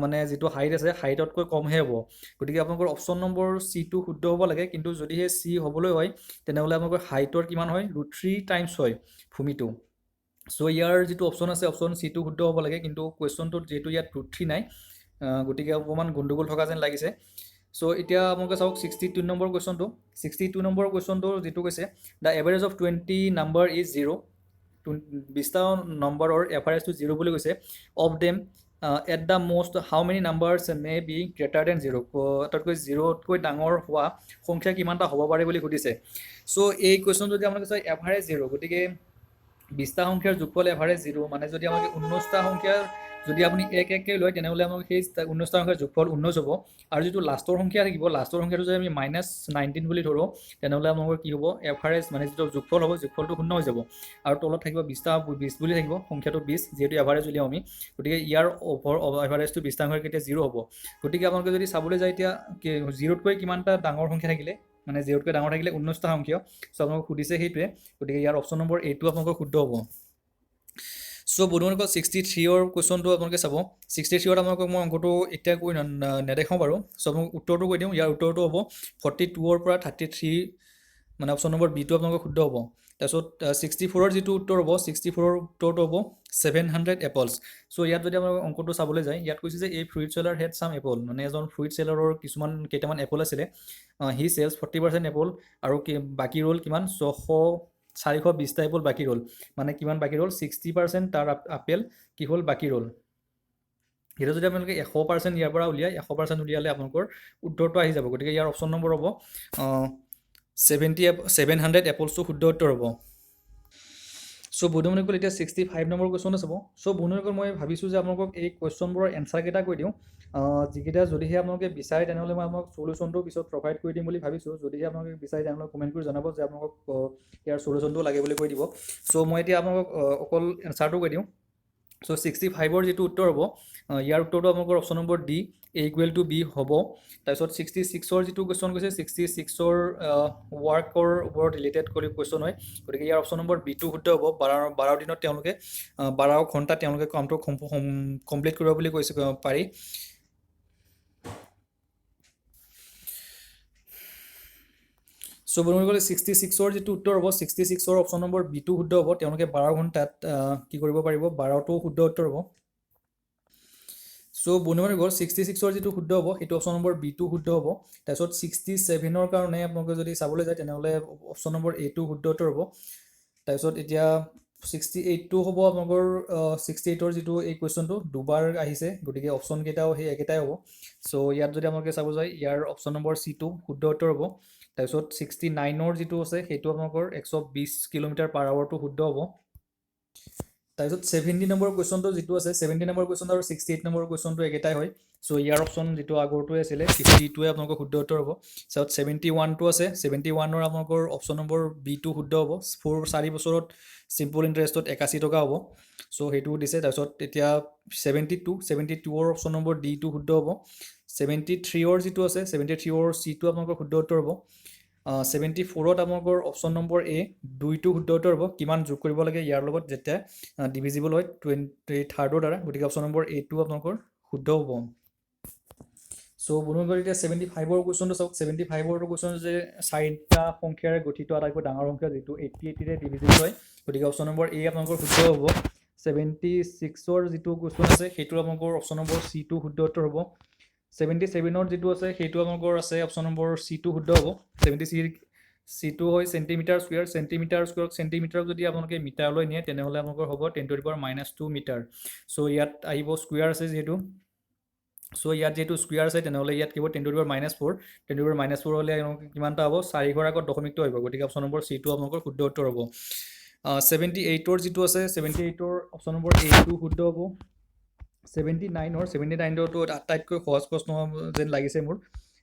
মানে যিটো হাইট আছে হাইটতকৈ কমহে হ'ব, গতিকে আপোনালোকৰ অপশ্যন নম্বৰ চিটো শুদ্ধ হ'ব লাগে। কিন্তু যদিহে চি হ'বলৈ হয় তেনেহ'লে আপোনালোকৰ হাইটৰ কিমান হয় √3 টাইমছ হয় ভূমিটো। চ' ইয়াৰ যিটো অপশ্যন আছে অপশ্যন চিটো শুদ্ধ হ'ব লাগে, কিন্তু কুৱেশ্যনটোত যিহেতু ইয়াত √3 নাই গতিকে অকণমান গণ্ডগোল থকা যেন লাগিছে। চ' এতিয়া আপোনালোকে চাওক 62 নম্বৰ কুৱেশ্যনটো। 62 নম্বৰ কুৱেশ্যনটো যিটো কৈছে the average of 20 number is 0, 20টা নম্বৰৰ এভাৰেজটো 0 বুলি কৈছে। Of them at the most how many numbers may be greater than 0, তাতকৈ 0তকৈ ডাঙৰ হোৱা সংখ্যা কিমানটা হ'ব পাৰে বুলি সুধিছে। চ' এই কুৱেশ্যন যদি আপোনালোকে চাই এভাৰেজ 0, গতিকে 20টা সংখ্যাৰ যোগফল এভাৰেজ 0, মানে যদি আপোনালোকে 19টা সংখ্যাৰ যদি আপুনি এককৈ লয় তেনেহ'লে আপোনালোকে সেই 19টা সংখ্যাৰ যোগফল 19 হ'ব, আৰু যিটো লাষ্টৰ সংখ্যা থাকিব লাষ্টৰ সংখ্যাটো যদি আমি -19 বুলি ধৰোঁ তেনেহ'লে আপোনালোকৰ কি হ'ব এভাৰেজ মানে যিটো যোগফল হ'ব যোগফলটো 0 হৈ যাব, আৰু তলত থাকিব 20 বুলি থাকিব সংখ্যাটো 20, যিহেতু এভাৰেজ উলিয়াওঁ আমি, গতিকে ইয়াৰ এভাৰেজটো 20টা সংখ্যাৰ কেতিয়া 0 হ'ব। গতিকে আপোনালোকে যদি চাবলৈ যায় এতিয়া 0তকৈ কিমানটা ডাঙৰ সংখ্যা থাকিলে, মানে 0তকৈ ডাঙৰ থাকিলে 19টা সংখ্যা। চ' আপোনালোকক সুধিছে সেইটোৱে, গতিকে ইয়াৰ অপশ্যন নম্বৰ এইটো আপোনালোকৰ শুদ্ধ হ'ব। চ' বন্ধুসকল 63ৰ কুৱেশ্যনটো আপোনালোকে চাব। 63ত আপোনালোকক মই অংকটো এতিয়া কৈ নেদেখাওঁ বাৰু। চ' আপোনালোক উত্তৰটো কৈ দিওঁ, ইয়াৰ উত্তৰটো হ'ব 42ৰ পৰা 33, মানে অপশ্যন নম্বৰ বিটো আপোনালোকৰ শুদ্ধ হ'ব। তাৰপিছত 64ৰ যিটো উত্তৰ হ'ব 64ৰ উত্তৰটো হ'ব 700 এপলছ। চ' ইয়াত যদি আপোনালোকে অংকটো চাবলৈ যায় ইয়াত কৈছে যে এই ফ্ৰুইট চেলাৰ হেড চাম এপল, মানে এজন ফ্ৰুইট চেলাৰৰ কেইটামান এপল আছিলে, হি চেলছ 40% এপল, আৰু বাকী ৰ'ল কিমান 420টা এপল বাকী ৰ'ল, মানে কিমান বাকী ৰ'ল 60% তাৰ আপেল কি হ'ল বাকী ৰ'ল। সেইটো যদি আপোনালোকে 100% ইয়াৰ পৰা উলিয়াই 100% উলিয়ালে আপোনালোকৰ উত্তৰটো আহি যাব, গতিকে ইয়াৰ অপশ্যন নম্বৰ হ'ব 700 এপলছটো শুদ্ধ উত্তৰ হ'ব। চ' বন্ধুসকল এতিয়া 65 নম্বৰ কুৱেশ্যনটো চাব। চ' বন্ধুসকল মই ভাবিছোঁ যে আপোনালোকক এই কুৱেশ্যনবোৰৰ এনচাৰকেইটা কৈ দিওঁ, যিকেইটা যদিহে আপোনালোকে বিচাৰে তেনেহ'লে মই আপোনালোক চলিউশ্যনটো পিছত প্ৰভাইড কৰি দিম বুলি ভাবিছোঁ। যদিহে আপোনালোকে বিচাৰে তেনেহ'লে কমেণ্ট কৰি জনাব যে আপোনালোকক ইয়াৰ চলিউশ্যনটো লাগে বুলি কৈ দিব। চ' মই এতিয়া আপোনালোকক অকল এনচাৰটো কৈ দিওঁ। চ' 65ৰ যিটো উত্তৰ হ'ব ইয়াৰ উত্তৰটো আপোনালোকৰ অপশ্যন নম্বৰ ডি A=B হ'ব। তাৰপিছত 66ৰ যিটো কুৱেশ্যন কৈছে 66ৰ ৱৰ্কৰ ওপৰত ৰিলেটেড কৰি কুৱেশ্যন হয়, গতিকে ইয়াৰ অপশ্যন নম্বৰ বিটো শুদ্ধ হ'ব। 12 দিনত তেওঁলোকে 12 ঘণ্টা তেওঁলোকে কামটো কমপ্লিট কৰিব বুলি কৈছে পাৰি। চ' বন্ধুসকলে 66ৰ যিটো উত্তৰ হ'ব 66ৰ অপশ্যন নম্বৰ বিটো শুদ্ধ হ'ব। তেওঁলোকে 12 ঘণ্টাত কি কৰিব পাৰিব, 12টো শুদ্ধ উত্তৰ হ'ব। চ' বন্ধুসকল 66ৰ যিটো শুদ্ধ হ'ব সেইটো অপশ্যন নম্বৰ বিটো শুদ্ধ হ'ব। তাৰপিছত 67ৰ কাৰণে আপোনালোকে যদি চাবলৈ যায় তেনেহ'লে অপশ্যন নম্বৰ এটো শুদ্ধ উত্তৰ হ'ব। তাৰপিছত এতিয়া 68টো হ'ব আপোনালোকৰ 68ৰ যিটো এই কুৱেশ্যনটো দুবাৰ আহিছে, গতিকে অপশ্যন কেইটাও সেই একেটাই হ'ব। চ' ইয়াত যদি আপোনালোকে চাব যায় ইয়াৰ অপশ্যন নম্বৰ চিটো শুদ্ধ উত্তৰ হ'ব। তাৰপিছত 69ৰ যিটো আছে সেইটো আপোনালোকৰ 120 km/hটো শুদ্ধ হ'ব। তাৰপিছত 70 নম্বৰ কুৱেশ্যনটো যিটো আছে 70 নম্বৰ কুৱেশ্যন আৰু 68 নম্বৰ কুৱেশ্যনটো একেটাই হয়। চ' ইয়াৰ অপশ্যন যিটো আগৰটোৱে আছিলে 50টোৱে আপোনালোকৰ শুদ্ধ উত্তৰ হ'ব। তাৰপিছত 71টো আছে 71ৰ আপোনালোকৰ অপশ্যন নম্বৰ বিটো শুদ্ধ হ'ব। 4 বছৰত চিম্পল ইণ্টাৰেষ্টত 81 টকা হ'ব। চ' সেইটোও দিছে। তাৰপিছত এতিয়া 72ৰ অপশ্যন নম্বৰ ডিটো শুদ্ধ হ'ব। 73ৰ যিটো আছে 73ৰ চিটো আপোনালোকৰ শুদ্ধ উত্তৰ হ'ব। 74ত আপোনালোকৰ অপশ্যন নম্বৰ এ 2টো শুদ্ধ উত্তৰ হ'ব। কিমান যোগ কৰিব লাগে ইয়াৰ লগত যেতিয়া ডিভিজিবল হয় 23rd দ্বাৰা, গতিকে অপশ্যন নম্বৰ এটো আপোনালোকৰ শুদ্ধ হ'ব। চ' বন্ধুসকল এতিয়া 75ৰ কুৱেশ্যনটো চাওক। 75ৰ কুৱেশ্যন যে 4টা সংখ্যাৰে গঠিত আটাইতকৈ ডাঙৰ সংখ্যা যিটো 80ৰে ডিভিজিবল হয়, গতিকে অপশ্যন নম্বৰ এ আপোনালোকৰ শুদ্ধ হ'ব। 76ৰ যিটো কুৱেশ্যন আছে সেইটোৰ আপোনালোকৰ অপশ্যন নম্বৰ চিটো শুদ্ধ উত্তৰ হ'ব। 77ৰ যিটো আছে সেইটো আপোনালোকৰ আছে অপশ্যন নম্বৰ চিটো শুদ্ধ হ'ব। 73 হয় চেণ্টিমিটাৰ স্কুৱেৰ। চেণ্টিমিটাৰক যদি আপোনালোকে মিটাৰলৈ নিয়ে তেনেহ'লে আপোনালোকৰ হ'ব 10⁻² মিটাৰ। চ' ইয়াত আহিব স্কুৱেৰ আছে যিহেতু, চ' ইয়াত যিহেতু স্কুৱেৰ আছে তেনেহ'লে ইয়াত কি হ'ব 10⁻⁴। 10⁻⁴ হ'লে কিমানটা হ'ব, 4 আগত দশমিকটো আহিব, গতিকে অপশ্যন নম্বৰ চিটো আপোনালোকৰ শুদ্ধ উত্তৰ হ'ব। 78ৰ যিটো আছে 78ৰ অপশ্যন নম্বৰ এটো শুদ্ধ হ'ব। 79টো আটাইতকৈ সহজ প্ৰশ্ন যেন লাগিছে মোৰ,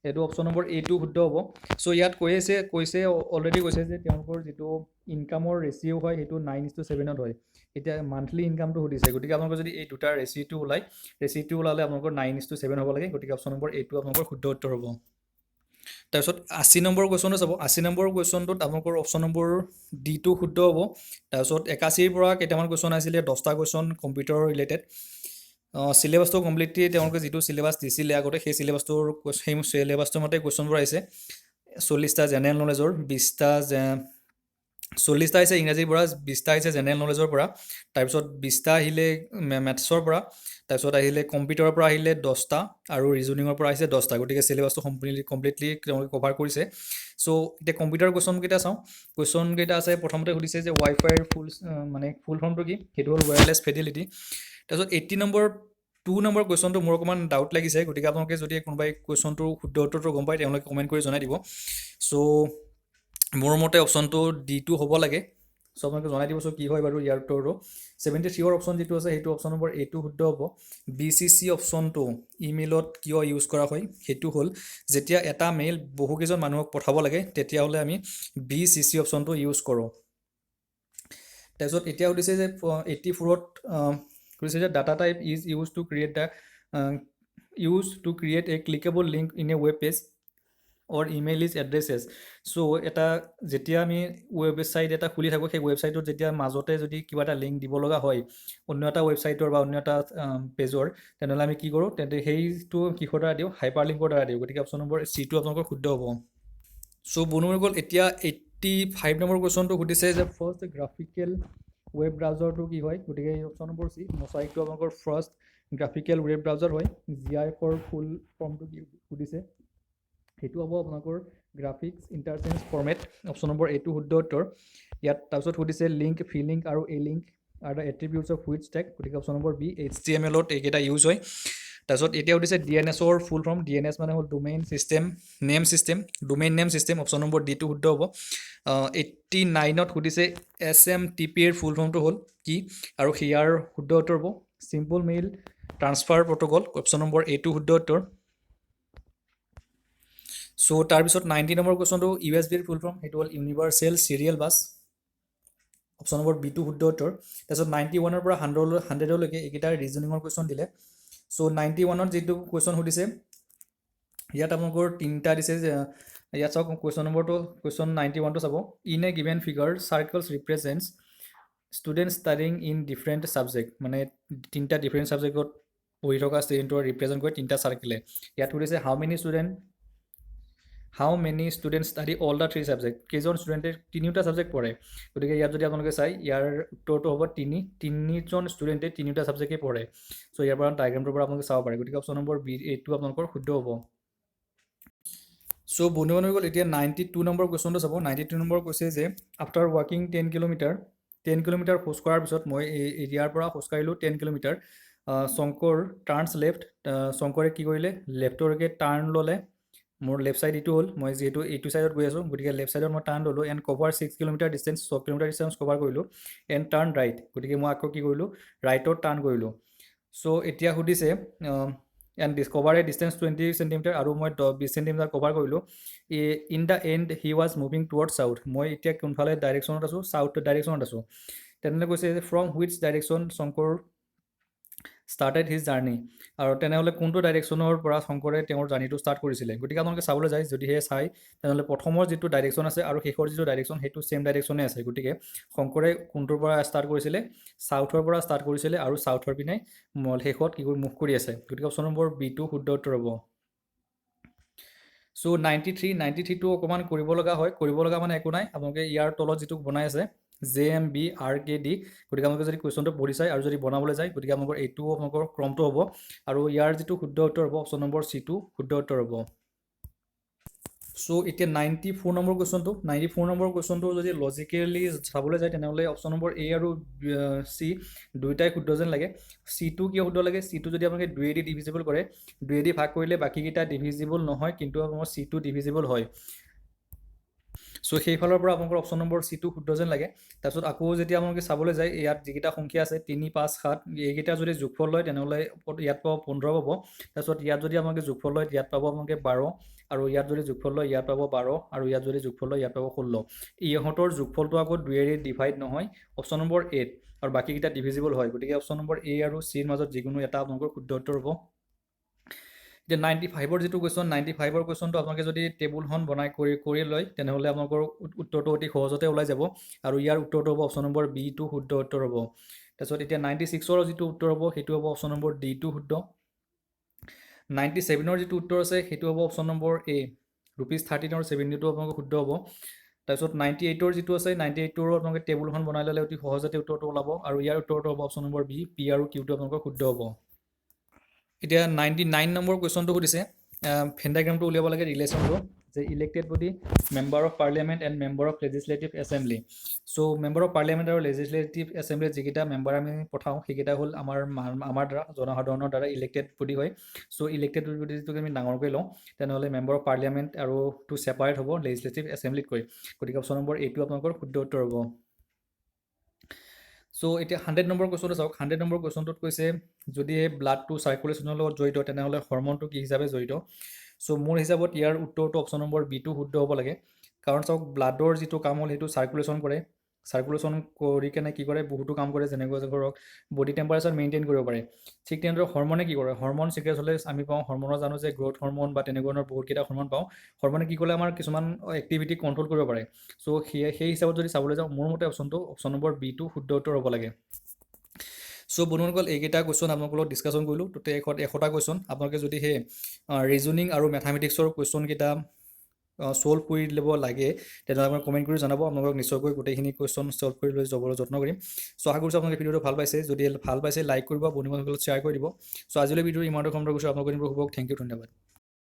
এইটো অপশ্যন নম্বৰ এটো শুদ্ধ হ'ব। চ' ইয়াত কৈছে অলৰেডি কৈছে যে তেওঁলোকৰ যিটো ইনকামৰ ৰেচিঅ' হয় সেইটো 9:7 হয়। এতিয়া মান্থলি ইনকামটো সুধিছে, গতিকে আপোনালোকৰ যদি এই দুটাৰ ৰেচিঅ'টো ওলালে আপোনালোকৰ 9:7 হ'ব লাগে, গতিকে অপশ্যন নম্বৰ এটো আপোনালোকৰ শুদ্ধ উত্তৰ হ'ব। তাৰপিছত 80 নম্বৰ কুৱেশ্যনটো চাব। 80 নম্বৰ কুৱেশ্যনটোত আপোনালোকৰ অপশ্যন নম্বৰ ডিটো শুদ্ধ হ'ব। তাৰপিছত 81ৰ পৰা কেইটামান কুৱেশ্যন আছিলে, 10টা কুৱেশ্যন কম্পিউটাৰৰ ৰিলেটেড। চিলেবাছটো কমপ্লিটলি তেওঁলোকে যিটো চিলেবাছ দিছিলে আগতে সেই চিলেবাছটোৰ মতে কুৱেশ্যনবোৰ আহিছে। 40টা জেনেৰেল নলেজৰ, 40টা আহিছে ইংৰাজীৰ পৰা, 20টা আহিছে জেনেৰেল নলেজৰ পৰা, তাৰপিছত 20টা আহিলে মেথছৰ পৰা, তাৰপিছত আহিলে কম্পিউটাৰৰ পৰা আহিলে 10টা আৰু ৰিজনিঙৰ পৰা আহিছে 10টা, গতিকে চিলেবাছটো কমপ্লিটলি তেওঁলোকে কভাৰ কৰিছে। চ' এতিয়া কম্পিউটাৰ কুৱেশ্যন কেইটা চাওঁ। কুৱেশ্যন কেইটা আছে, প্ৰথমতে সুধিছে যে ৱাইফাইৰ ফুল ফৰ্মটো কি, সেইটো হ'ল ৱায়াৰলেছ ফিডেলিটি। তাৰপিছত 2 নম্বৰ কুৱেশ্যনটো মোৰ অকণমান ডাউট লাগিছে, গতিকে আপোনালোকে যদি কোনোবাই কুৱেশ্যনটোৰ শুদ্ধ উত্তৰটো গম পায় তেওঁলোকে কমেণ্ট কৰি জনাই দিব। চ' মোৰ মতে অপশ্যনটো ডিটো হ'ব লাগে। চ' আপোনালোকে জনাই দিবচোন কি হয় বাৰু ইয়াৰ উত্তৰটো। 73ৰ অপশ্যন যিটো আছে সেইটো অপশ্যন নম্বৰ এটো শুদ্ধ হ'ব। BCC অপশ্যনটো ইমেইলত কিয় ইউজ কৰা হয়, সেইটো হ'ল যেতিয়া এটা মেইল বহুকেইজন মানুহক পঠাব লাগে তেতিয়াহ'লে আমি BCC অপশ্যনটো ইউজ কৰোঁ। তাৰপিছত এতিয়া সুধিছে যে 84ত কৈছে যে data type is use to create a clickable link in a web page or email is addresses. So' যেতিয়া আমি ৱেবছাইট এটা খুলি থাকোঁ, সেই ৱেবছাইটত যেতিয়া মাজতে যদি কিবা এটা লিংক দিব লগা হয় অন্য এটা ৱেবছাইটৰ বা অন্য এটা পেজৰ, তেনেহ'লে আমি কি কৰোঁ, তেন্তে সেইটো কিহৰ দ্বাৰা দিওঁ, হাইপাৰ লিংকৰ দ্বাৰা দিওঁ, গতিকে অপশ্যন নম্বৰ চিটো আপোনালোকৰ শুদ্ধ হ'ব। চ' বন্ধুসকল এতিয়া 85 নম্বৰ কুৱেশ্যনটো সুধিছে যে ফাৰ্ষ্ট গ্ৰাফিকেল ৱেব ব্ৰাউজাৰটো কি হয়, গতিকে এই অপশ্যন নম্বৰ চি মজাইকটো আপোনালোকৰ ফাৰ্ষ্ট গ্ৰাফিকেল ৱেব ব্ৰাউজাৰ হয়। GIFৰ ফুল ফৰ্মটো কি সুধিছে, সেইটো হ'ব আপোনালোকৰ graphics interchange format, option number এটো শুদ্ধ উত্তৰ। ইয়াত তাৰপিছত সুধিছে লিংক, ফিলিংক আৰু এ লিংক আৰু the attributes of which tag, গতিকে অপশ্যন নম্বৰ বি HTML-ত এইকেইটা ইউজ হয়। তাৰপিছত এতিয়া সুধিছে DNS-ৰ ফুল ফৰ্ম, DNS মানে হ'ল domain name system, option number ডিটো শুদ্ধ হ'ব। 89ত সুধিছে SMTP-ৰ ফুল ফৰ্মটো হ'ল কি, আৰু সেয়াৰ শুদ্ধ উত্তৰ হ'ব simple mail transfer protocol, option number এটো শুদ্ধ উত্তৰ। চ' তাৰপিছত 90 নম্বৰ কুৱেশ্যনটো USB-ৰ ফুল ফৰ্ম, সেইটো হ'ল universal serial bus, option number B টু শুদ্ধ উত্তৰ। তাৰপিছত 91ৰ পৰা 100লৈকে এইকেইটা ৰিজনিঙৰ কুৱেশ্যন দিলে। চ' 91ত যিটো কুৱেশ্যন সুধিছে ইয়াত আপোনালোকৰ তিনিটা দিছে যে ইয়াত চাওক কুৱেশ্যন নম্বৰটো কুৱেশ্যন 91টো চাব। In a given figure circles ৰিপ্ৰেজেণ্টছ student studying in different subject, মানে তিনিটা ডিফাৰেণ্ট ছাবজেক্টত পঢ়ি থকা ষ্টুডেণ্টৰ ৰিপ্ৰেজেণ্ট কৰে তিনিটা চাৰ্কেলে। ইয়াত সুধিছে how many student study all the 3 subject, কেইজন ষ্টুডেণ্টে তিনিওটা ছাবজেক্ট পঢ়ে। গতিকে ইয়াত যদি আপোনালোকে চাই ইয়াৰ উত্তৰটো হ'ব তিনিজন ষ্টুডেণ্টে তিনিওটা ছাবজেক্টেই পঢ়ে। চ' ইয়াৰ পৰা ডায়েগ্ৰামটোৰ পৰা আপোনালোকে চাব পাৰে। গতিকে অপশ্যন নম্বৰ বি এইটো আপোনালোকৰ শুদ্ধ হ'ব। চ' বন্ধু বান্ধৱীসকল এতিয়া 92 নম্বৰ কুৱেশ্যনটো চাব। 92 নম্বৰ কৈছে যে আফটাৰ ৱাকিং 10 কিলোমিটাৰ খোজ কঢ়াৰ পিছত মই ইয়াৰ পৰা খোজকাঢ়িলোঁ 10 কিলোমিটাৰ। শংকৰ টাৰ্ণছ লেফ্ট, শংকৰে কি কৰিলে লেফ্টলৈকে টাৰ্ণ ল'লে। মোৰ লেফ্ট ছাইড এইটো হ'ল, মই যিহেতু এইটো ছাইডত গৈ আছোঁ গতিকে লেফ্ট ছাইডত মই টাৰ্ণ ল'লোঁ and cover 6 kilometre distance, 6 kilometre distance cover কৰিলোঁ এণ্ড টাৰ্ণ ৰাইট। গতিকে মই আকৌ কি কৰিলোঁ ৰাইটত টাৰ্ণ কৰিলোঁ। চ' এতিয়া সুধিছে and cover A distance 20 centimetre আৰু মই 20 চেণ্টিমিটাৰ কভাৰ কৰিলোঁ। In the and he was moving toward south, মই এতিয়া কোনফালে ডাইৰেকশ্যনত আছোঁ ছাউথ ডাইৰেকশ্যনত আছোঁ। তেনেহ'লে কৈছে যে from which direction Shankar started his journey, আৰু তেনেহ'লে কোনটো ডাইৰেকশ্যনৰ পৰা শংকৰে তেওঁৰ জাৰ্ণিটো ষ্টাৰ্ট কৰিছিলে। গতিকে আপোনালোকে চাবলৈ যায় যদিহে চাই তেনেহ'লে প্ৰথমৰ যিটো ডাইৰেকশ্যন আছে আৰু শেষৰ যিটো ডাইৰেকশ্যন সেইটো ছেম ডাইৰেকশ্যনে আছে। গতিকে শংকৰে কোনটোৰ পৰা ষ্টাৰ্ট কৰিছিলে ছাউথৰ পৰা ষ্টাৰ্ট কৰিছিলে আৰু ছাউথৰ পিনে শেষত কি কৰি মুভ কৰি আছে। গতিকে অপশ্যন নম্বৰ বি টু শুদ্ধ উত্তৰ হ'ব। চ' 93টো অকণমান কৰিব লগা হয়, কৰিব লগা মানে একো নাই, আপোনালোকে ইয়াৰ তলত যিটো বনাই আছে JMBRKD, গতিকে আপোনালোকে যদি কুৱেশ্যনটো পঢ়ি চায় আৰু যদি বনাবলৈ যায় গতিকে আপোনালোকৰ এইটো আপোনালোকৰ ক্ৰমটো হ'ব আৰু ইয়াৰ যিটো শুদ্ধ উত্তৰ হ'ব অপশ্যন নম্বৰ চি টু শুদ্ধ উত্তৰ হ'ব। চ' এতিয়া 94 নম্বৰ কুৱেশ্যনটো যদি লজিকেলি চাবলৈ যায় তেনেহ'লে অপশ্যন নম্বৰ এ আৰু চি দুয়োটাই শুদ্ধ যেন লাগে। চিটো কিয় শুদ্ধ লাগে, চিটো যদি আপোনালোকে 2 দি ডিভিজিবল কৰে, 2 দি ভাগ কৰিলে বাকীকেইটা ডিভিজিবল নহয় কিন্তু আপোনাৰ চিটো ডিভিজিবল হয়। চ' সেইফালৰ পৰা আপোনালোকৰ অপশ্যন নম্বৰ চিটো শুদ্ধ যেন লাগে। তাৰপিছত আকৌ যেতিয়া আপোনালোকে চাবলৈ যায় ইয়াত যিকেইটা সংখ্যা আছে 3, 5, 7 এইকেইটা যদি যোগফল লয় তেনেহ'লে ইয়াত পাব 15 পাব। তাৰপিছত ইয়াত যদি আপোনালোকে যোগফল লয় ইয়াত পাব আপোনালোকে 12, আৰু ইয়াত যদি যোগফল লয় ইয়াত পাব 12, আৰু ইয়াত যদি যোগফল লয় ইয়াত পাব 16। ইহঁতৰ যোগফলটো আকৌ 2 ডিভাইড নহয়, অপশ্যন নম্বৰ 8, আৰু বাকীকেইটা ডিভিজিবল হয়। গতিকে অপশ্যন নম্বৰ এ আৰু চিৰ মাজত যিকোনো এটা আপোনালোকৰ শুদ্ধ উত্তৰ হ'ব। এতিয়া 95ৰ যিটো কুৱেশ্যন, 95ৰ কুৱেশ্যনটো আপোনালোকে যদি টেবুলখন বনাই কৰি লয় তেনেহ'লে আপোনালোকৰ উত্তৰটো অতি সহজতে ওলাই যাব আৰু ইয়াৰ উত্তৰটো হ'ব অপশ্যন নম্বৰ বি টু শুদ্ধ উত্তৰ হ'ব। তাৰপিছত এতিয়া 96ৰ যিটো উত্তৰ হ'ব সেইটো হ'ব অপশ্যন নম্বৰ ডি টু শুদ্ধ। 97ৰ যিটো উত্তৰ আছে সেইটো হ'ব অপশ্যন নম্বৰ এ ₹13 আৰু 70টো আপোনালোকৰ শুদ্ধ হ'ব। তাৰপিছত 98ৰ যিটো আছে 98ৰ আপোনালোকে টেবুলখন বনাই ল'লে অতি সহজতে উত্তৰটো ওলাব আৰু ইয়াৰ উত্তৰটো হ'ব অপশ্যন নম্বৰ বি, পি আৰু কিউটো আপোনালোকৰ শুদ্ধ হ'ব। এতিয়া 99 নম্বৰ কুৱেশ্যনটো সুধিছে ভেন ডায়েগ্ৰামটো উলিয়াব লাগে ৰিলেশ্যনটো, যে elected body member of parliament and member of legislative assembly. So' member of parliament আৰু লেজিছলেটিভ এছেম্বলিত যিকেইটা মেম্বাৰ আমি পঠাওঁ সেইকেইটা হ'ল আমাৰ দ্বাৰা জনসাধাৰণৰ দ্বাৰা ইলেক্টেড বডি হয়। চ' ইলেক্টেড বডি যিটোকে আমি ডাঙৰকৈ লওঁ তেনেহ'লে মেম্বাৰ অফ পাৰ্লিয়ামেণ্ট আৰু টু ছেপাৰেট হ'ব লেজিছলেটিভ এছেম্বলিতকৈ। গতিকে অপশ্যন নম্বৰ এইটো আপোনালোকৰ শুদ্ধ উত্তৰ হ'ব। চ' এতিয়া 100 নম্বৰ কুৱেশ্যনটো চাওক। 100 নম্বৰ কুৱেশ্যনটোত কৈছে যদি ব্লাডটো চাৰ্কুলেশ্যনৰ লগত জড়িত তেনেহ'লে হৰমনটো কি হিচাপে জড়িত। চ' মোৰ হিচাপত ইয়াৰ উত্তৰটো অপশ্যন নম্বৰ বি টু শুদ্ধ হ'ব লাগে, কাৰণ চাওক ব্লাডৰ যিটো কাম হ'ল সেইটো চাৰ্কুলেশ্যন কৰে, চাৰ্কুলেশ্যন কৰি কেনে কি কৰে বহুতো কাম কৰে, যেনেকৈ ধৰক বডি টেম্পাৰেচাৰ মেইনটেইন কৰিব পাৰে। ঠিক তেনেদৰে হৰমনে কি কৰে, হৰমন চিক্ৰেট হ'লে আমি পাওঁ হৰমনৰ জানো যে গ্ৰ'থ হৰমন বা তেনেকুৱা ধৰণৰ বহুতকেইটা হৰমন পাওঁ। হৰমনে কি কৰিলে আমাৰ কিছুমান এক্টিভিটি কণ্ট্ৰল কৰিব পাৰে। চ' সেই হিচাপত যদি চাবলৈ যাওঁ মোৰ মতে অপশ্যন নম্বৰ বি টু শুদ্ধ উত্তৰ হ'ব লাগে। চ' বন্ধুসকল এইকেইটা কুৱেশ্যন আপোনালোকৰ লগত ডিছকাশ্যন কৰিলোঁ। টোটেল 100টা কুৱেশ্যন। আপোনালোকে যদি সেই ৰিজনিং আৰু মেথামেটিক্সৰ কুৱেশ্যনকেইটা ছল্ভ কৰি ল'ব লাগে তেনেহ'লে আপোনালোকে কমেণ্ট কৰি জনাব, আপোনালোকক নিশ্চয়কৈ গোটেইখিনি কুৱেশ্যন ছল্ভ কৰি লৈ যাবলৈ যত্ন কৰিম। চ' আশা কৰিছোঁ আপোনালোকে ভিডিঅ'টো ভাল পাইছে, যদি ভাল পাইছে লাইক কৰিব, বন্ধু বান্ধৱীৰ লগত শ্বেয়াৰ কৰি দিব। চ' আজিলৈ ভিডিঅ'টো ইমানতে খতম কৰিছোঁ। আপোনালোকৰ দিনবোৰ শুভ হওক। থেংক ইউ, ধন্যবাদ।